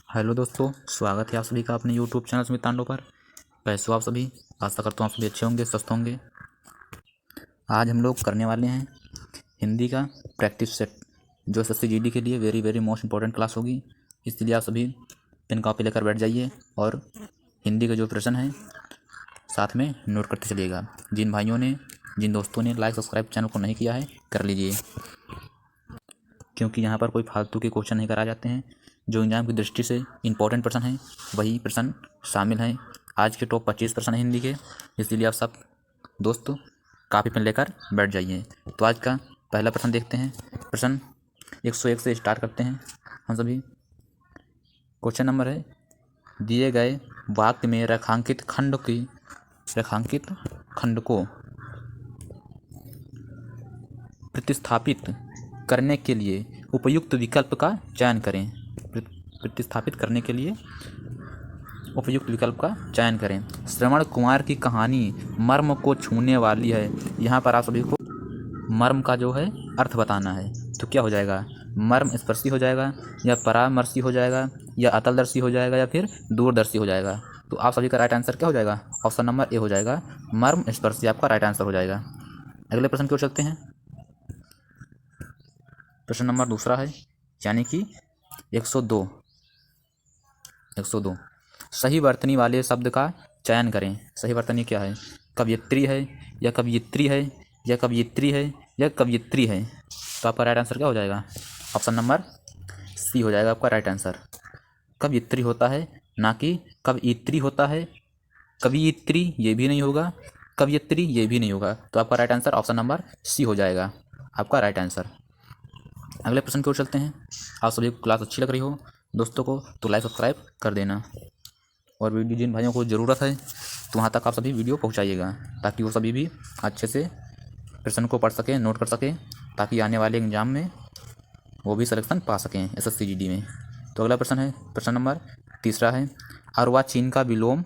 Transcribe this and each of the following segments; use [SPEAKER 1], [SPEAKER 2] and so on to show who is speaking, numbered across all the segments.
[SPEAKER 1] Hello दोस्तों, स्वागत है आप सभी का अपने यूट्यूब चैनल स्मित तांडव पर। कैसे हो आप सभी? आशा करता हूँ आप सभी अच्छे होंगे, स्वस्थ होंगे। आज हम लोग करने वाले हैं हिंदी का प्रैक्टिस सेट, जो SSC GD के लिए very very most important class होगी। इसलिए आप सभी पेन कॉपी लेकर बैठ जाइए और हिंदी के जो प्रश्न हैं साथ में नोट करते चलिएगा। जिन दोस्तों ने लाइक सब्सक्राइब चैनल को नहीं किया है, कर लीजिए, क्योंकि यहाँ पर कोई फालतू के क्वेश्चन नहीं कराए जाते हैं। जो एग्जाम की दृष्टि से इंपॉर्टेंट प्रश्न हैं वही प्रश्न शामिल हैं। आज के टॉप 25 प्रश्न हैं हिंदी के, इसलिए आप सब दोस्त कापी पेन लेकर बैठ जाइए। तो आज का पहला प्रश्न देखते हैं। प्रश्न 101 से स्टार्ट करते हैं हम सभी। क्वेश्चन नंबर है, दिए गए वाक्य में रेखांकित खंड को प्रतिस्थापित करने के लिए उपयुक्त विकल्प का चयन करें। प्रतिस्थापित करने के लिए उपयुक्त विकल्प का चयन करें। श्रवण कुमार की कहानी मर्म को छूने वाली है। यहाँ पर आप सभी को मर्म का जो है अर्थ बताना है। तो क्या हो जाएगा? मर्म स्पर्शी हो जाएगा, या परामर्शी हो जाएगा, या अतलदर्शी हो जाएगा, या फिर दूरदर्शी हो जाएगा। तो आप सभी का राइट आंसर क्या हो जाएगा? ऑप्शन नंबर ए हो जाएगा, मर्म स्पर्शी आपका राइट आंसर हो जाएगा। अगले प्रश्न की ओर चलते हैं। प्रश्न नंबर दूसरा है, यानी कि 102। सही वर्तनी वाले शब्द का चयन करें। सही वर्तनी क्या है? कवयित्री है, या कवयित्री है, या कवयित्री है, या कवयित्री है। तो आपका राइट आंसर क्या हो जाएगा? ऑप्शन नंबर सी हो जाएगा आपका राइट आंसर। कवयित्री होता है, ना कि कवयित्री होता है। कवयित्री ये भी नहीं होगा, कवयित्री ये भी नहीं होगा। तो आपका right answer option number C हो जाएगा आपका राइट आंसर। अगले प्रश्न की ओर चलते हैं। आप सभी को क्लास अच्छी लग रही हो दोस्तों को तो लाइक सब्सक्राइब कर देना, और वीडियो जिन भाइयों को ज़रूरत है तो वहाँ तक आप सभी वीडियो पहुँचाइएगा, ताकि वो सभी भी अच्छे से प्रश्न को पढ़ सकें, नोट कर सकें, ताकि आने वाले एग्जाम में वो भी सिलेक्शन पा सकें SSC GD में। तो अगला प्रश्न है, प्रश्न नंबर तीसरा है, अर्वाचीन का विलोम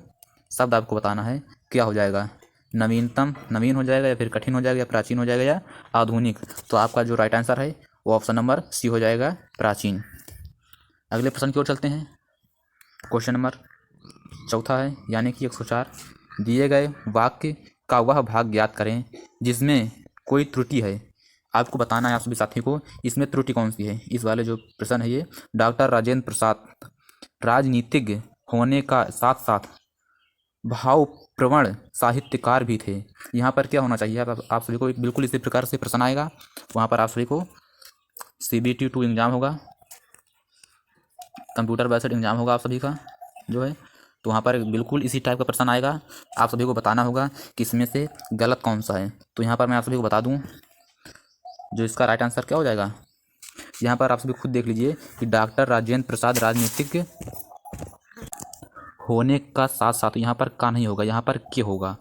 [SPEAKER 1] शब्द आपको बताना है। क्या हो जाएगा? नवीनतम, नवीन हो जाएगा, या फिर कठिन हो जाएगा, या प्राचीन हो जाएगा, या आधुनिक। तो आपका जो राइट आंसर है वो ऑप्शन नंबर सी हो जाएगा, प्राचीन। अगले प्रश्न की ओर चलते हैं। क्वेश्चन नंबर चौथा है, यानी कि 104। दिए गए वाक्य का वह भाग ज्ञात करें जिसमें कोई त्रुटि है। आपको बताना है आप सभी साथी को, इसमें त्रुटि कौन सी है। इस वाले जो प्रश्न है ये, डॉक्टर राजेंद्र प्रसाद राजनीतिज्ञ होने का साथ साथ भावप्रवण साहित्यकार भी थे। यहाँ पर क्या होना चाहिए? आप सभी को बिल्कुल इसी प्रकार से प्रश्न आएगा। वहाँ पर आप सभी को CBT 2 एग्ज़ाम होगा, कंप्यूटर बेस्ड एग्ज़ाम होगा आप सभी का जो है। तो वहाँ पर बिल्कुल इसी टाइप का प्रश्न आएगा। आप सभी को बताना होगा कि इसमें से गलत कौन सा है। तो यहाँ पर मैं आप सभी को बता दूँ, जो इसका राइट आंसर क्या हो जाएगा। यहाँ पर आप सभी खुद देख लीजिए कि डॉक्टर राजेंद्र प्रसाद राजनीतिज्ञ होने का साथ साथ, यहाँ पर का नहीं होगा, यहाँ पर के होगा।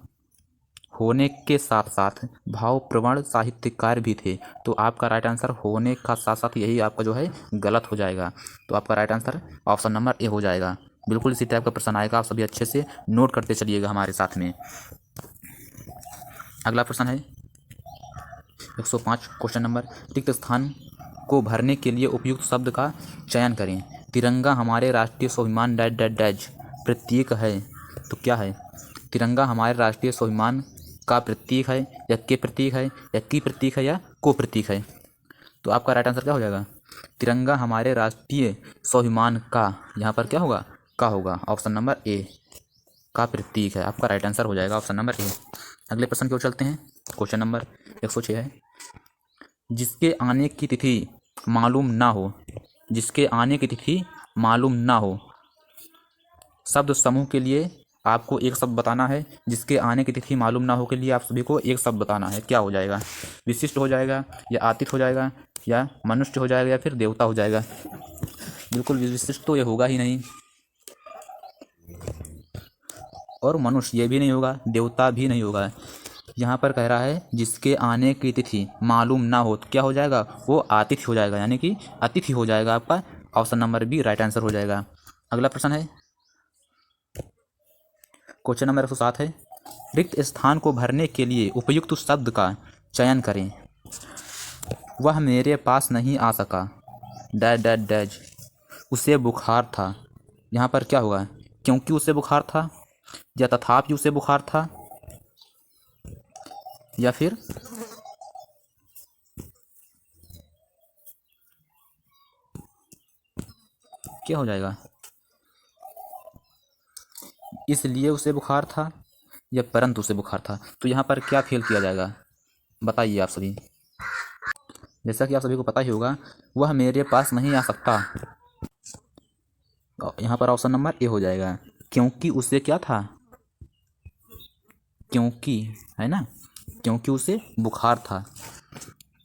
[SPEAKER 1] होने के साथ साथ भावप्रवण साहित्यकार भी थे। तो आपका राइट आंसर होने का साथ साथ यही आपका जो है गलत हो जाएगा। तो आपका right answer option number A हो जाएगा। बिल्कुल इसी टाइप का प्रश्न आएगा, आप सभी अच्छे से नोट करते चलिएगा हमारे साथ में। अगला प्रश्न है 105। क्वेश्चन नंबर, रिक्त स्थान को भरने के लिए उपयुक्त शब्द का चयन करें। तिरंगा हमारे राष्ट्रीय स्वाभिमान डैश डैश डैश प्रतीक है। तो क्या है? तिरंगा हमारे राष्ट्रीय स्वाभिमान का प्रतीक है, या के प्रतीक है, या की प्रतीक है, या को प्रतीक है। तो आपका राइट आंसर क्या हो जाएगा? तिरंगा हमारे राष्ट्रीय स्वाभिमान का, यहाँ पर क्या होगा? का होगा। ऑप्शन नंबर ए का प्रतीक है आपका राइट आंसर हो जाएगा, ऑप्शन नंबर ए। अगले प्रश्न की ओर चलते हैं। क्वेश्चन नंबर 106 है, जिसके आने की तिथि मालूम ना हो। जिसके आने की तिथि मालूम ना हो शब्द समूह के लिए आपको एक शब्द बताना है। जिसके आने की तिथि मालूम ना हो के लिए आप सभी को एक शब्द बताना है। क्या हो जाएगा? विशिष्ट हो जाएगा, या आतिथ्य हो जाएगा, या मनुष्य हो जाएगा, या फिर देवता हो जाएगा। बिल्कुल विशिष्ट तो ये होगा ही नहीं, और मनुष्य ये भी नहीं होगा, देवता भी नहीं होगा। यहाँ पर कह रहा है जिसके आने की तिथि मालूम ना हो, तो क्या हो जाएगा? वो आतिथ्य हो जाएगा, यानी कि अतिथि हो जाएगा आपका। Option number B right answer हो जाएगा। अगला प्रश्न है क्वेश्चन नंबर 107 है, रिक्त स्थान को भरने के लिए उपयुक्त शब्द का चयन करें। वह मेरे पास नहीं आ सका डैश डैश डैश, उसे बुखार था। यहाँ पर क्या होगा, क्योंकि उसे बुखार था, या तथापि उसे बुखार था, या फिर क्या हो जाएगा, इसलिए उसे बुखार था, या परंतु उसे बुखार था। तो यहाँ पर क्या फेल किया जाएगा बताइए आप सभी। जैसा कि आप सभी को पता ही होगा, वह मेरे पास नहीं आ सकता। यहाँ पर ऑप्शन नंबर ए हो जाएगा, क्योंकि उसे क्या था, क्योंकि, है ना, क्योंकि उसे बुखार था।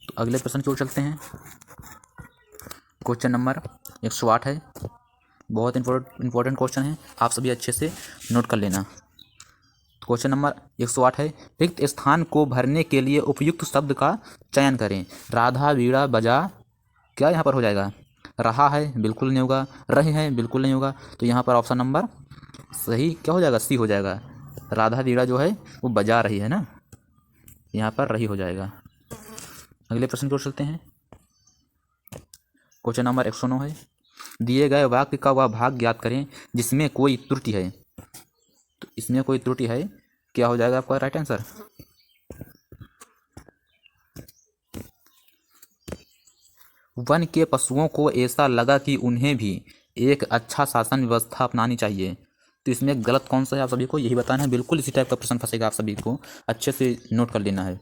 [SPEAKER 1] तो अगले प्रश्न की ओर चलते हैं। क्वेश्चन नंबर 108 है, बहुत इंपॉर्टेंट क्वेश्चन है, आप सभी अच्छे से नोट कर लेना। क्वेश्चन नंबर 108 है, रिक्त स्थान को भरने के लिए उपयुक्त शब्द का चयन करें। राधा वीणा बजा, क्या यहाँ पर हो जाएगा, रहा है, बिल्कुल नहीं होगा। रहे हैं, बिल्कुल नहीं होगा। तो यहाँ पर ऑप्शन नंबर सही क्या हो जाएगा, सी हो जाएगा। राधा वीणा जो है वो बजा रही है ना, यहाँ पर रही हो जाएगा। अगले प्रश्न की ओर चलते हैं। क्वेश्चन नंबर 109 है, दिए गए वाक्य का वह भाग ज्ञात करें जिसमें कोई त्रुटि है। तो इसमें कोई त्रुटि है, क्या हो जाएगा आपका राइट आंसर। वन के पशुओं को ऐसा लगा कि उन्हें भी एक अच्छा शासन व्यवस्था अपनानी चाहिए। तो इसमें गलत कौन सा है, आप सभी को यही बताना है। बिल्कुल इसी टाइप का प्रश्न फंसेगा, आप सभी को अच्छे से नोट कर लेना है।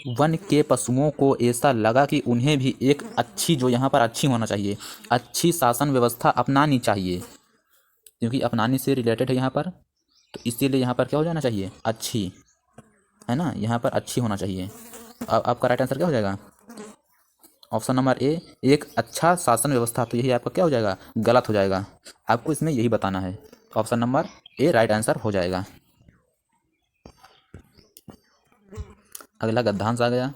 [SPEAKER 1] वन के पशुओं को ऐसा लगा कि उन्हें भी एक अच्छी, जो यहाँ पर अच्छी होना चाहिए, अच्छी शासन व्यवस्था अपनानी चाहिए, क्योंकि अपनाने से रिलेटेड है यहाँ पर। तो इसीलिए यहाँ पर क्या हो जाना चाहिए, अच्छी, है ना, यहाँ पर अच्छी होना चाहिए। अब आपका राइट आंसर क्या हो जाएगा, ऑप्शन नंबर ए, एक अच्छा शासन व्यवस्था। तो यही आपका क्या हो जाएगा, गलत हो जाएगा। आपको इसमें यही बताना है। Option number A right answer हो जाएगा। अगला गद्यांश आ गया,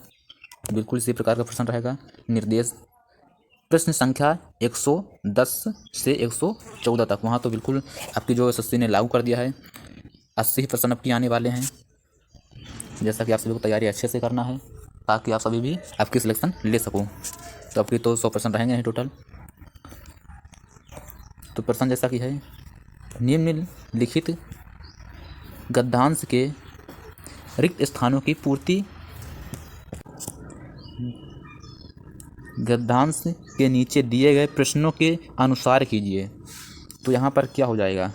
[SPEAKER 1] बिल्कुल इसी प्रकार का प्रश्न रहेगा। निर्देश प्रश्न संख्या 110 से 114 तक, वहाँ तो बिल्कुल आपकी जो एसएससी ने लागू कर दिया है। 80 प्रश्न आपकी आने वाले हैं। जैसा कि आप सभी को तैयारी अच्छे से करना है, ताकि आप सभी भी आपकी सिलेक्शन ले सको। तो आपकी तो 100% रहेंगे हैं टोटल। तो प्रश्न जैसा कि है, निम्नलिखित गद्यांश के रिक्त स्थानों की पूर्ति गद्यांश के नीचे दिए गए प्रश्नों के अनुसार कीजिए। तो यहाँ पर क्या हो जाएगा,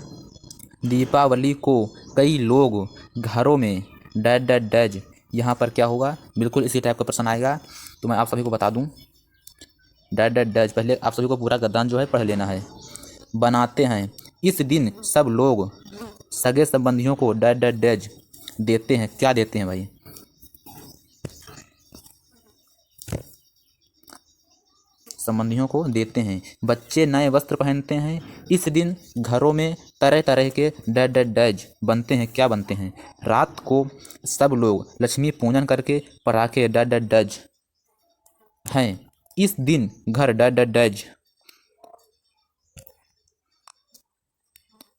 [SPEAKER 1] दीपावली को कई लोग घरों में डैज डैज डैज, यहाँ पर क्या होगा, बिल्कुल इसी टाइप का प्रश्न आएगा। तो मैं आप सभी को बता दूं, डैज डैज डैज, पहले आप सभी को पूरा गद्यांश जो है पढ़ लेना है। बनाते हैं, इस दिन सब लोग सगे संबंधियों को डैज डैज डैज देते हैं। क्या देते हैं भाई, संबंधियों को देते हैं। बच्चे नए वस्त्र पहनते हैं, इस दिन घरों में तरह तरह के डैज डैज डैज बनते हैं। क्या बनते हैं, रात को सब लोग लक्ष्मी पूजन करके पटाखे डैज डैज डैज हैं, इस दिन घर डैज डैज डैज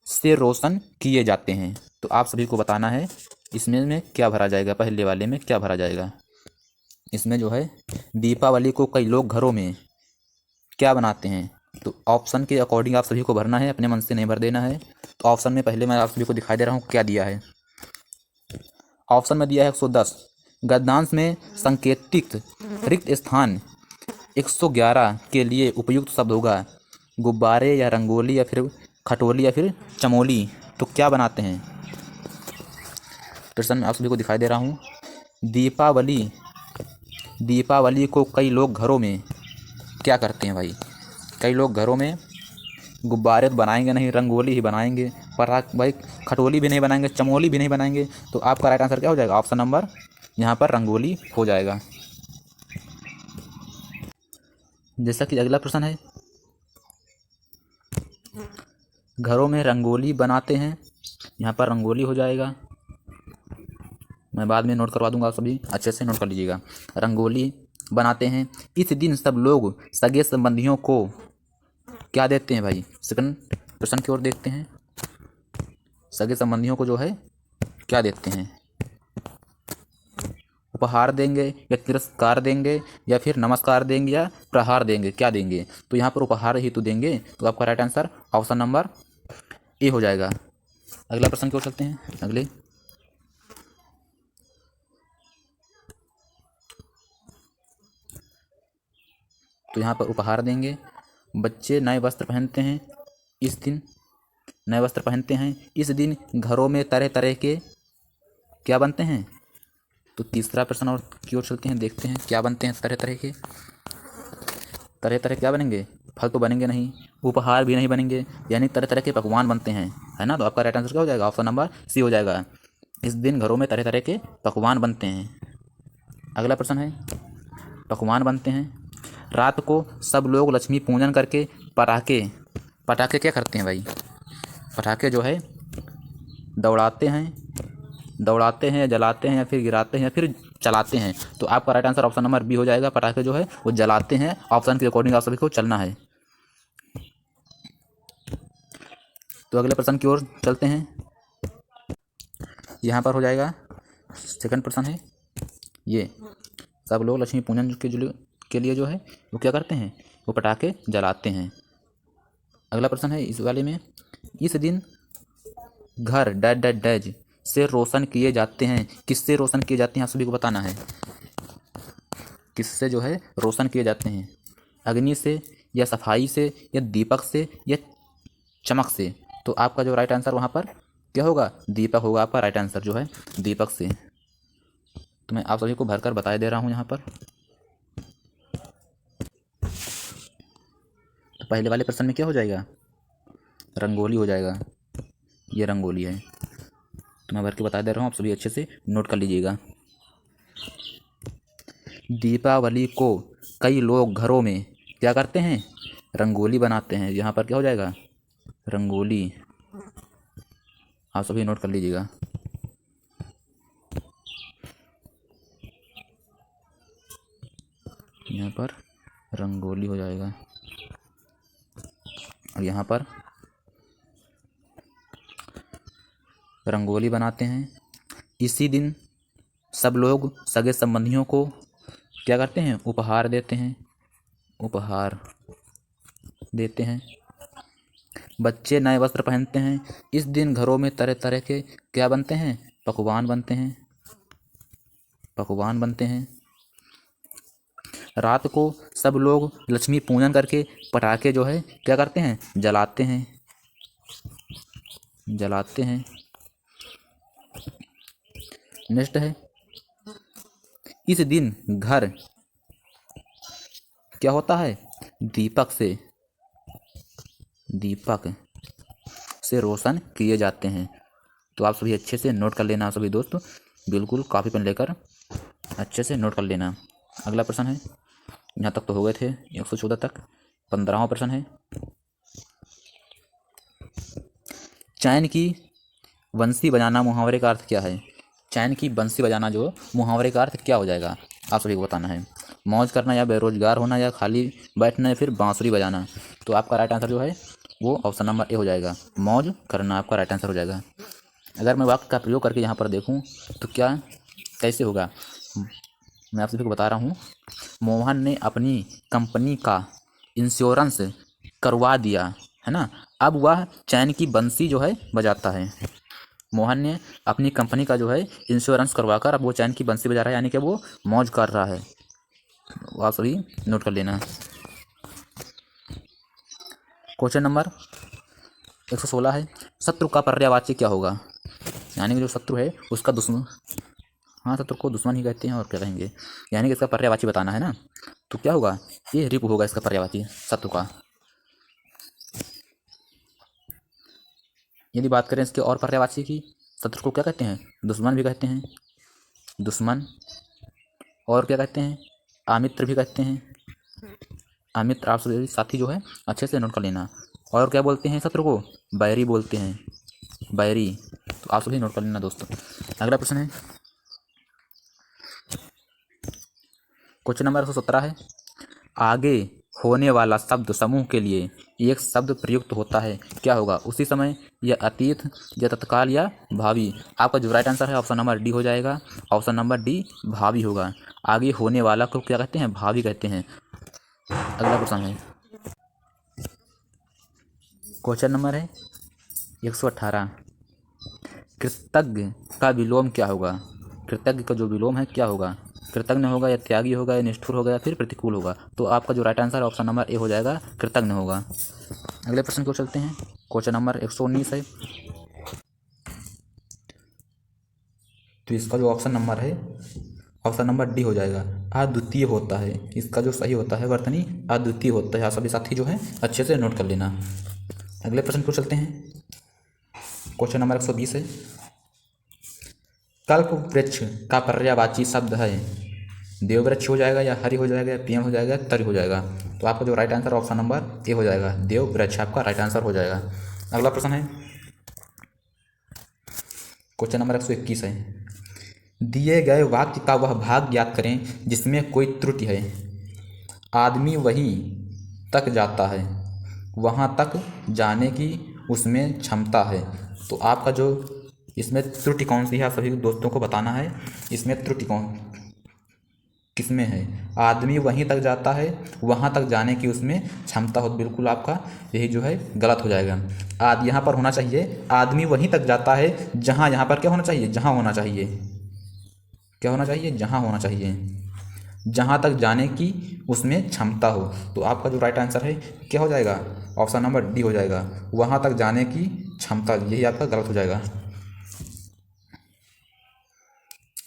[SPEAKER 1] से रोशन किए जाते हैं। तो आप सभी को बताना है इसमें में क्या भरा जाएगा, पहले वाले में क्या भरा जाएगा। इसमें जो है दीपावली को कई लोग घरों में क्या बनाते हैं, तो ऑप्शन के अकॉर्डिंग आप सभी को भरना है, अपने मन से नहीं भर देना है। तो ऑप्शन में पहले मैं आप सभी को दिखाई दे रहा हूँ क्या दिया है। ऑप्शन में दिया है 110, गद्यांश में संकेतित रिक्त स्थान 111 के लिए उपयुक्त शब्द होगा गुब्बारे या रंगोली या फिर खटोली या फिर चमोली। तो क्या बनाते हैं, प्रश्न में आप सभी को दिखाई दे रहा हूँ। दीपावली को कई लोग घरों में क्या करते हैं भाई, कई लोग घरों में गुब्बारे तो बनाएंगे नहीं, रंगोली ही बनाएंगे, पराग भाई खटोली भी नहीं बनाएंगे, चमोली भी नहीं बनाएंगे। तो आपका राइट आंसर क्या हो जाएगा, ऑप्शन नंबर यहाँ पर रंगोली हो जाएगा। जैसा कि अगला प्रश्न है, घरों में रंगोली बनाते हैं, यहाँ पर रंगोली हो जाएगा। मैं बाद में नोट करवा दूंगा, आप सभी अच्छे से नोट कर लीजिएगा। रंगोली बनाते हैं, इस दिन सब लोग सगे संबंधियों को क्या देते हैं भाई। सेकंड प्रश्न की ओर देखते हैं, सगे संबंधियों को जो है क्या देते हैं, उपहार देंगे या तिरस्कार देंगे या फिर नमस्कार देंगे या प्रहार देंगे, क्या देंगे? तो यहाँ पर उपहार ही तो देंगे, तो आपका right answer option number A हो जाएगा। अगला प्रश्न की ओर चलते हैं। अगले तो यहाँ पर उपहार देंगे। बच्चे नए वस्त्र पहनते हैं इस दिन, नए वस्त्र पहनते हैं इस दिन घरों में तरह तरह के क्या बनते हैं? तो तीसरा प्रश्न और की ओर चलते हैं, देखते हैं क्या बनते हैं तरह तरह के। तरह तरह क्या बनेंगे? फल तो बनेंगे नहीं, उपहार भी नहीं बनेंगे, यानी तरह तरह के पकवान बनते हैं, है ना। तो आपका राइट आंसर क्या हो जाएगा? ऑप्शन नंबर सी हो जाएगा। इस दिन घरों में तरह तरह के पकवान बनते हैं। अगला प्रश्न है, पकवान बनते हैं। रात को सब लोग लक्ष्मी पूजन करके पटाखे पटाखे क्या करते हैं भाई? पटाखे जो है दौड़ाते हैं, जलाते हैं या फिर गिराते हैं या फिर चलाते हैं। तो आपका right answer option number B हो जाएगा। पटाखे जो है वो जलाते हैं। ऑप्शन के अकॉर्डिंग आप सभी को चलना है। तो अगले प्रश्न की ओर चलते हैं। यहाँ पर हो जाएगा सेकंड प्रश्न है ये, सब लोग लक्ष्मी पूजन के लिए जो है वो क्या करते हैं? वो पटाखे जलाते हैं। अगला प्रश्न है इस वाले में, इस दिन घर डैड डैड डैज से रोशन किए जाते हैं। किससे रोशन किए जाते हैं आप सभी को बताना है। किससे जो है रोशन किए जाते हैं? अग्नि से या सफाई से या दीपक से या चमक से? तो आपका जो राइट आंसर वहाँ पर क्या होगा? दीपक होगा आपका राइट आंसर जो है, दीपक से। तो मैं आप सभी को भरकर बता दे रहा हूँ यहाँ पर। तो पहले वाले प्रश्न में क्या हो जाएगा? रंगोली हो जाएगा। ये रंगोली है, तो मैं भर के बता दे रहा हूँ, आप सभी अच्छे से नोट कर लीजिएगा। दीपावली को कई लोग घरों में क्या करते हैं? रंगोली बनाते हैं। यहाँ पर क्या हो जाएगा? रंगोली। आप सभी नोट कर लीजिएगा। यहाँ पर रंगोली हो जाएगा और यहाँ पर रंगोली बनाते हैं। इसी दिन सब लोग सगे संबंधियों को क्या करते हैं? उपहार देते हैं। उपहार देते हैं। बच्चे नए वस्त्र पहनते हैं। इस दिन घरों में तरह तरह के क्या बनते हैं? पकवान बनते हैं। पकवान बनते हैं। रात को सब लोग लक्ष्मी पूजन करके पटाखे जो है क्या करते हैं? जलाते हैं। जलाते हैं। नेक्स्ट है, इस दिन घर क्या होता है? दीपक से रोशन किए जाते हैं। तो आप सभी अच्छे से नोट कर लेना सभी दोस्त, बिल्कुल कॉपी पेन लेकर अच्छे से नोट कर लेना। अगला प्रश्न है, यहाँ तक तो हो गए थे 114 तक। 15वां प्रश्न है, चैन की बंसी बजाना मुहावरे का अर्थ क्या है? चैन की बंसी बजाना जो मुहावरे का अर्थ क्या हो जाएगा आप सभी को बताना है। मौज करना या बेरोजगार होना या खाली बैठना या फिर बांसुरी बजाना? तो आपका राइट आंसर जो है वो ऑप्शन नंबर ए हो जाएगा। मौज करना आपका राइट आंसर हो जाएगा। अगर मैं वाक्य का प्रयोग करके यहाँ पर देखूँ तो क्या कैसे होगा, मैं आप सभी को बता रहा हूँ। मोहन ने अपनी कंपनी का इंश्योरेंस करवा दिया, है ना। अब वह चैन की बंसी जो है बजाता है। मोहन ने अपनी कंपनी का जो है इंश्योरेंस करवाकर अब वो चैन की बंसी बजा रहा है, यानी कि वो मौज कर रहा है। वो आप सभी नोट कर लेना। क्वेश्चन नंबर 116 है, शत्रु का पर्यायवाची क्या होगा? यानी कि जो शत्रु है उसका दुश्मन, हाँ शत्रु को दुश्मन ही कहते हैं और क्या कहेंगे, यानी कि इसका पर्यायवाची बताना है ना। तो क्या होगा? ये रिपु होगा इसका पर्यायवाची शत्रु का। यदि बात करें इसके और पर्यायवाची की, शत्रु को क्या कहते हैं? दुश्मन भी कहते हैं, दुश्मन। और क्या कहते हैं? आमित्र भी कहते हैं। आमित्र आप सभी साथी जो है अच्छे से नोट कर लेना। और क्या बोलते हैं शत्रु को? बैरी बोलते हैं, बैरी। तो आप सभी नोट कर लेना दोस्तों। अगला प्रश्न है, क्वेश्चन नंबर 117 है, आगे होने वाला शब्द समूह के लिए एक शब्द प्रयुक्त होता है क्या होगा? उसी समय, या अतीत, या तत्काल, या भावी। आपका जो राइट आंसर है ऑप्शन नंबर डी हो जाएगा। ऑप्शन नंबर डी भावी होगा। आगे होने वाला को क्या कहते हैं? भावी कहते हैं। अगला प्रश्न है, क्वेश्चन नंबर है 118। कृतज्ञ का विलोम क्या होगा? कृतज्ञ का जो विलोम है क्या होगा? कृतज्ञ होगा, या त्यागी होगा, या निष्ठुर होगा, या फिर प्रतिकूल होगा। तो आपका जो right answer option number A हो जाएगा, कृतज्ञ होगा। अगले प्रश्न को चलते हैं। क्वेश्चन नंबर 119 है। तो इसका जो ऑप्शन नंबर है ऑप्शन नंबर डी हो जाएगा, अद्वितीय होता है। इसका जो सही होता है वर्तनी अद्वितीय होता है। आप सभी साथी जो है अच्छे से नोट कर लेना। अगले प्रश्न को चलते हैं। क्वेश्चन नंबर 120 है। कल्प वृक्ष का पर्यायवाची शब्द है। देववृक्ष हो जाएगा, या हरि हो जाएगा, या पियम हो जाएगा, या तरि हो जाएगा। तो आपका जो right answer option number A हो जाएगा, देववृक्ष आपका राइट आंसर हो जाएगा। अगला प्रश्न है क्वेश्चन नंबर 121 है। दिए गए वाक्य का वह भाग ज्ञात करें जिसमें कोई त्रुटि है। आदमी वहीं तक जाता है, वहाँ तक जाने की उसमें क्षमता है। तो आपका जो इसमें त्रुटि कौन सी है आप सभी दोस्तों को बताना है। इसमें त्रुटि कौन किसमें है? आदमी वहीं तक जाता है, वहाँ तक जाने की उसमें क्षमता हो। बिल्कुल आपका यही जो है गलत हो जाएगा। यहाँ पर होना चाहिए आदमी वहीं तक जाता है जहाँ, यहाँ पर क्या होना चाहिए? जहाँ होना चाहिए। क्या होना चाहिए? जहाँ होना चाहिए। जहाँ तक जाने की उसमें क्षमता हो। तो आपका जो राइट आंसर है क्या हो जाएगा? ऑप्शन नंबर डी हो जाएगा, वहाँ तक जाने की क्षमता। यही आपका गलत हो जाएगा।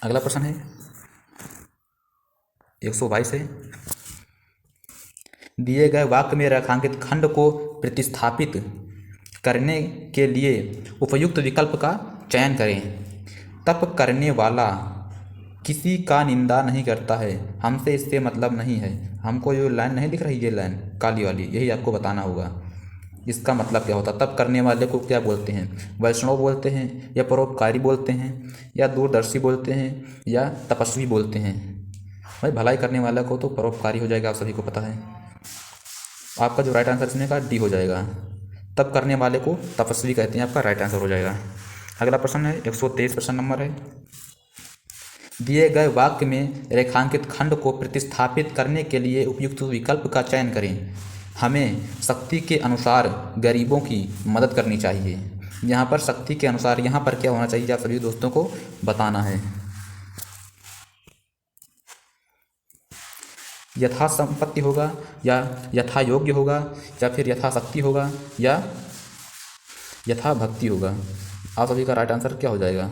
[SPEAKER 1] अगला प्रश्न है 122 है। दिए गए वाक्य में रेखांकित खंड को प्रतिस्थापित करने के लिए उपयुक्त विकल्प का चयन करें। तप करने वाला किसी का निंदा नहीं करता है, हमसे इससे मतलब नहीं है। हमको जो लाइन नहीं दिख रही, ये लाइन काली वाली, यही आपको बताना होगा इसका मतलब क्या होता है। तप करने वाले को क्या बोलते हैं? वैष्णव बोलते हैं, या परोपकारी बोलते हैं, या दूरदर्शी बोलते हैं, या तपस्वी बोलते हैं। भाई भलाई करने वाला को तो परोपकारी हो जाएगा, आप सभी को पता है। आपका जो राइट आंसर इसमें का डी हो जाएगा। तप करने वाले को तपस्वी कहते हैं, आपका राइट आंसर हो जाएगा। अगला प्रश्न है 123 प्रश्न नंबर है। दिए गए वाक्य में रेखांकित खंड को प्रतिस्थापित करने के लिए उपयुक्त विकल्प का चयन करें। हमें शक्ति के अनुसार गरीबों की मदद करनी चाहिए। यहाँ पर शक्ति के अनुसार यहाँ पर क्या होना चाहिए आप सभी दोस्तों को बताना है। यथा संपत्ति होगा, या यथा योग्य होगा, या फिर यथाशक्ति होगा, या यथा भक्ति होगा। आप सभी का राइट आंसर क्या हो जाएगा?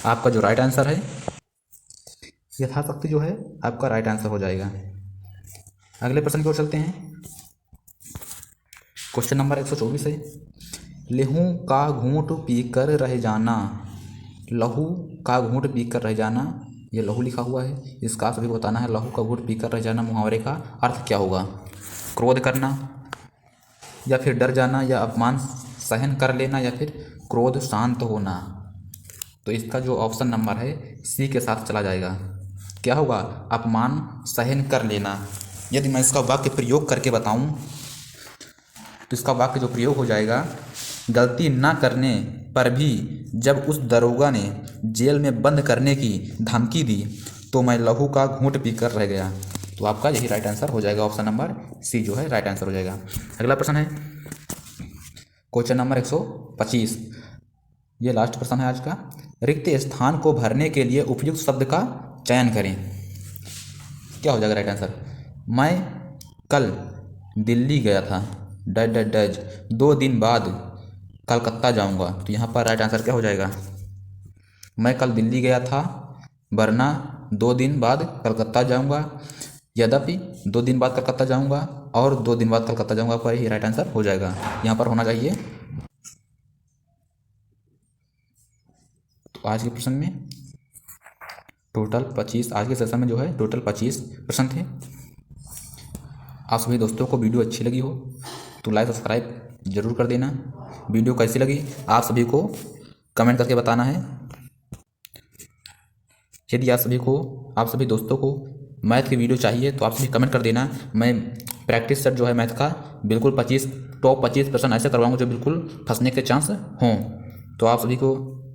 [SPEAKER 1] आपका जो राइट आंसर है यथाशक्ति जो है आपका राइट आंसर हो जाएगा। अगले प्रश्न की ओर चलते हैं। क्वेश्चन नंबर 124 है। लहू का घूंट पीकर रह जाना। लहू का घूंट पीकर रह जाना, ये लहू लिखा हुआ है, इसका सभी को बताना है। लहू का घूंट पीकर रह जाना मुहावरे का अर्थ क्या होगा? क्रोध करना, या फिर डर जाना, या अपमान सहन कर लेना, या फिर क्रोध शांत होना। तो इसका जो ऑप्शन नंबर है सी के साथ चला जाएगा। क्या होगा? अपमान सहन कर लेना। यदि मैं इसका वाक्य प्रयोग करके बताऊं तो इसका वाक्य जो प्रयोग हो जाएगा, गलती ना करने पर भी जब उस दरोगा ने जेल में बंद करने की धमकी दी तो मैं लहू का घूंट पीकर रह गया। तो आपका यही राइट आंसर हो जाएगा। ऑप्शन नंबर सी जो है राइट आंसर हो जाएगा। अगला प्रश्न है क्वेश्चन नंबर 125। ये लास्ट प्रश्न है आज का। रिक्त स्थान को भरने के लिए उपयुक्त शब्द का चयन करें। क्या हो जाएगा राइट आंसर? मैं कल दिल्ली गया था, डैज डैज डैज 2 दिन बाद कलकत्ता जाऊंगा। तो यहाँ पर राइट आंसर क्या हो जाएगा? मैं कल दिल्ली गया था, वरना 2 दिन बाद कलकत्ता जाऊंगा, यद्यपि 2 दिन बाद कलकत्ता जाऊंगा, और 2 दिन बाद कलकत्ता जाऊंगा पर ही राइट आंसर हो जाएगा। यहाँ पर होना चाहिए। तो आज के प्रश्न में टोटल 25, आज के सेशन में जो है टोटल 25 प्रश्न थे। आप सभी दोस्तों को वीडियो अच्छी लगी हो तो लाइक सब्सक्राइब जरूर कर देना। वीडियो कैसी लगी आप सभी को कमेंट करके बताना है। यदि आप सभी दोस्तों को मैथ की वीडियो चाहिए तो आप सभी कमेंट कर देना। मैं प्रैक्टिस सेट जो है मैथ का बिल्कुल 25% ऐसे करवाऊँगा जो बिल्कुल फंसने के चांस हों। तो आप सभी को,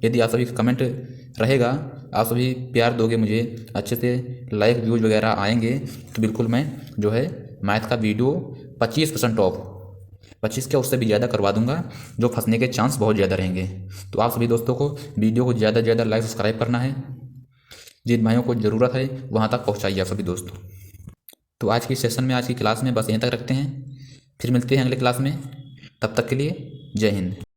[SPEAKER 1] यदि आप सभी का कमेंट रहेगा, आप सभी प्यार दोगे मुझे, अच्छे से लाइक व्यूज वगैरह आएंगे, तो बिल्कुल मैं जो है मैथ का वीडियो 25% ऑफ, 25 क्या उससे भी ज़्यादा करवा दूंगा, जो फंसने के चांस बहुत ज़्यादा रहेंगे। तो आप सभी दोस्तों को वीडियो को ज़्यादा से ज़्यादा लाइक सब्सक्राइब करना है। जिन भाइयों को ज़रूरत है वहाँ तक पहुँचाइए आप सभी दोस्तों। तो आज की सेशन में, आज की क्लास में बस यहीं तक रखते हैं। फिर मिलते हैं अगले क्लास में। तब तक के लिए जय हिंद।